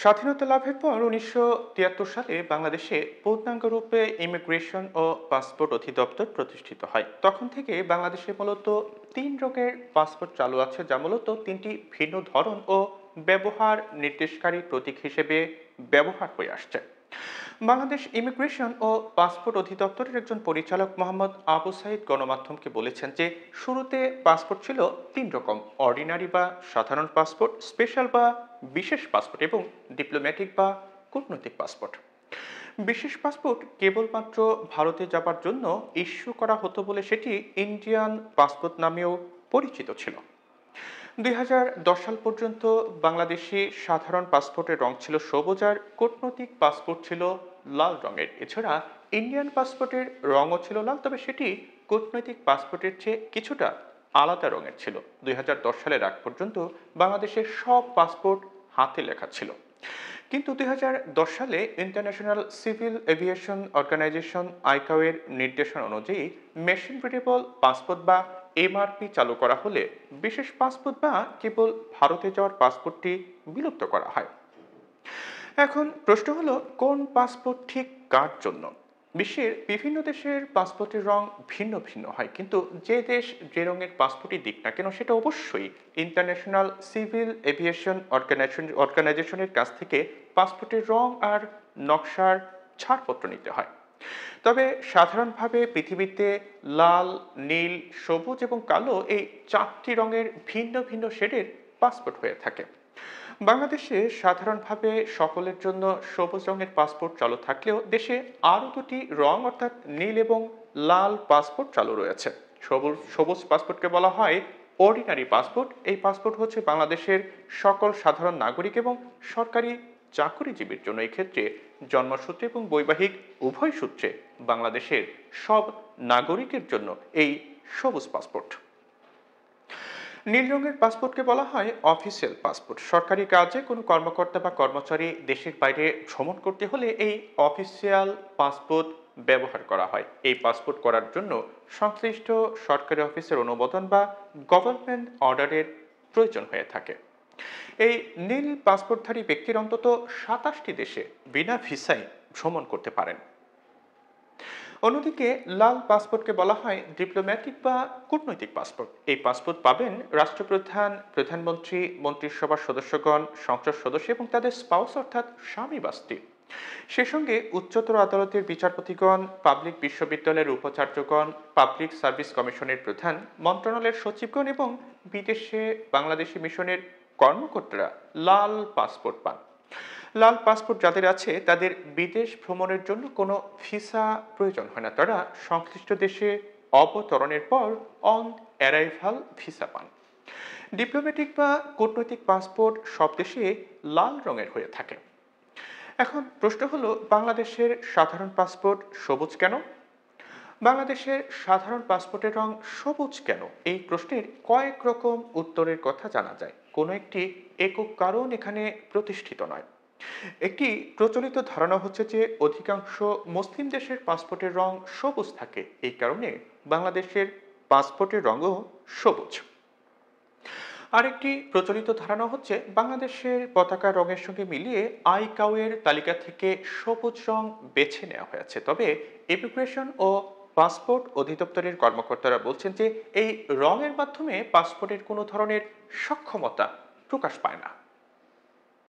স্বাধীনতা লাভের পর ১৯৭৩ সালে বাংলাদেশে পূর্ণাঙ্গ রূপে ইমিগ্রেশন ও পাসপোর্ট অধিদপ্তর প্রতিষ্ঠিত হয়। তখন থেকে বাংলাদেশে মূলত ৩ রকমের পাসপোর্ট চালু আছে, যা মূলত ৩টি ভিন্ন ধরন ও ব্যবহার নির্দেশকারী প্রতীক হিসেবে ব্যবহার হয়ে আসছে। বাংলাদেশ ইমিগ্রেশন ও পাসপোর্ট অধিদপ্তরের একজন পরিচালক মোহাম্মদ আবু সাইদ গণমাধ্যমকে বলেছেন যে শুরুতে পাসপোর্ট ছিল ৩ রকম: অর্ডিনারি বা সাধারণ পাসপোর্ট, স্পেশাল বা বিশেষ পাসপোর্ট এবং ডিপ্লোম্যাটিক বা কূটনৈতিক পাসপোর্ট। বিশেষ পাসপোর্ট কেবলমাত্র ভারতে যাবার জন্য ইস্যু করা হতো বলে সেটি ইন্ডিয়ান পাসপোর্ট নামেও পরিচিত ছিল। ২০১০ সাল পর্যন্ত বাংলাদেশি সাধারণ পাসপোর্টের রং ছিল সবুজ আর কূটনৈতিক পাসপোর্ট ছিল লাল রঙের। এছাড়া ইন্ডিয়ান পাসপোর্টের রঙও ছিল লাল, তবে সেটি কূটনৈতিক পাসপোর্টের চেয়ে কিছুটা আলাদা রঙের ছিল। ২০১০ সালের আগ পর্যন্ত বাংলাদেশের সব পাসপোর্ট হাতে লেখা ছিল, কিন্তু ২০১০ সালে international civil aviation organization ICAO এর নির্দেশনা অনুযায়ী মেশিন রিডেবল পাসপোর্ট বা এমআরপি চালু করা হলে বিশেষ পাসপোর্ট বা কেবল ভারতে যাওয়ার পাসপোর্টটি বিলুপ্ত করা হয়। এখন প্রশ্ন হলো, কোন পাসপোর্ট ঠিক কার জন্য? বিশ্বের বিভিন্ন দেশের পাসপোর্টের রং ভিন্ন ভিন্ন হয়, কিন্তু যে দেশ যে রঙের পাসপোর্টই দিক না কেন সেটা অবশ্যই ইন্টারন্যাশনাল সিভিল এভিয়েশন অর্গানাইজেশনের কাছ থেকে পাসপোর্টের রং আর নকশার ছাড়পত্র নিতে হয়। তবে সাধারণভাবে পৃথিবীতে লাল, নীল, সবুজ এবং কালো এই 4টি রঙের ভিন্ন ভিন্ন শেডের পাসপোর্ট হয়ে থাকে। বাংলাদেশে সাধারণভাবে সকলের জন্য সবুজ রঙের পাসপোর্ট চালু থাকলেও দেশে আরও 2টি রং অর্থাৎ নীল এবং লাল পাসপোর্ট চালু রয়েছে। সবুজ সবুজ পাসপোর্টকে বলা হয় অর্ডিনারি পাসপোর্ট। এই পাসপোর্ট হচ্ছে বাংলাদেশের সকল সাধারণ নাগরিক এবং সরকারি চাকরিজীবীর জন্য। এই ক্ষেত্রে জন্মসূত্রে এবং বৈবাহিক উভয় সূত্রে বাংলাদেশের সব নাগরিকের জন্য এই সবুজ পাসপোর্ট। নীল রঙের পাসপোর্টকে বলা হয় অফিসিয়াল পাসপোর্ট। সরকারি কাজে কোনো কর্মকর্তা বা কর্মচারী দেশের বাইরে ভ্রমণ করতে হলে এই অফিসিয়াল পাসপোর্ট ব্যবহার করা হয়। এই পাসপোর্ট করার জন্য সংশ্লিষ্ট সরকারি অফিসের অনুমোদন বা গভর্নমেন্ট অর্ডারের প্রয়োজন হয়ে থাকে। এই নীল পাসপোর্টধারী ব্যক্তির অন্তত 27টি দেশে বিনা ভিসায় ভ্রমণ করতে পারেন। অন্যদিকে লাল পাসপোর্টকে বলা হয় ডিপ্লোম্যাটিক বা কূটনৈতিক পাসপোর্ট। এই পাসপোর্ট পাবেন রাষ্ট্রপ্রধান, প্রধানমন্ত্রী, মন্ত্রিসভার সদস্যগণ, সংসদ সদস্য এবং তাদের স্পাউস অর্থাৎ স্বামী বা স্ত্রী। সে সঙ্গে উচ্চতর আদালতের বিচারপতিগণ, পাবলিক বিশ্ববিদ্যালয়ের উপাচার্যগণ, পাবলিক সার্ভিস কমিশনের প্রধান, মন্ত্রণালয়ের সচিবগণ এবং বিদেশে বাংলাদেশি মিশনের কর্মকর্তারা লাল পাসপোর্ট পান। লাল পাসপোর্ট যাদের আছে তাদের বিদেশ ভ্রমণের জন্য কোনো ভিসা প্রয়োজন হয় না। তারা সংশ্লিষ্ট দেশে অবতরণের পর অন অ্যারাইভাল ভিসা পান। ডিপ্লোম্যাটিক বা কূটনৈতিক পাসপোর্ট সব দেশে লাল রঙের হয়ে থাকে। এখন প্রশ্ন হলো, বাংলাদেশের সাধারণ পাসপোর্ট সবুজ কেন? বাংলাদেশের সাধারণ পাসপোর্টের রং সবুজ কেন? এই প্রশ্নের কয়েক রকম উত্তরের কথা জানা যায়। কোনো একটি একক কারণ এখানে প্রতিষ্ঠিত নয়। একটি প্রচলিত ধারণা হচ্ছে যে অধিকাংশ মুসলিম দেশের পাসপোর্টের রং সবুজ থাকে, এই কারণে বাংলাদেশের পাসপোর্টের রঙও সবুজ। আরেকটি প্রচলিত ধারণা হচ্ছে বাংলাদেশের পতাকার রঙের সঙ্গে মিলিয়ে আইকাও এর তালিকা থেকে সবুজ রং বেছে নেওয়া হয়েছে। তবে ইমিগ্রেশন ও পাসপোর্ট অধিদপ্তরের কর্মকর্তারা বলছেন যে এই রঙের মাধ্যমে পাসপোর্টের কোনো ধরনের সক্ষমতা প্রকাশ পায় না।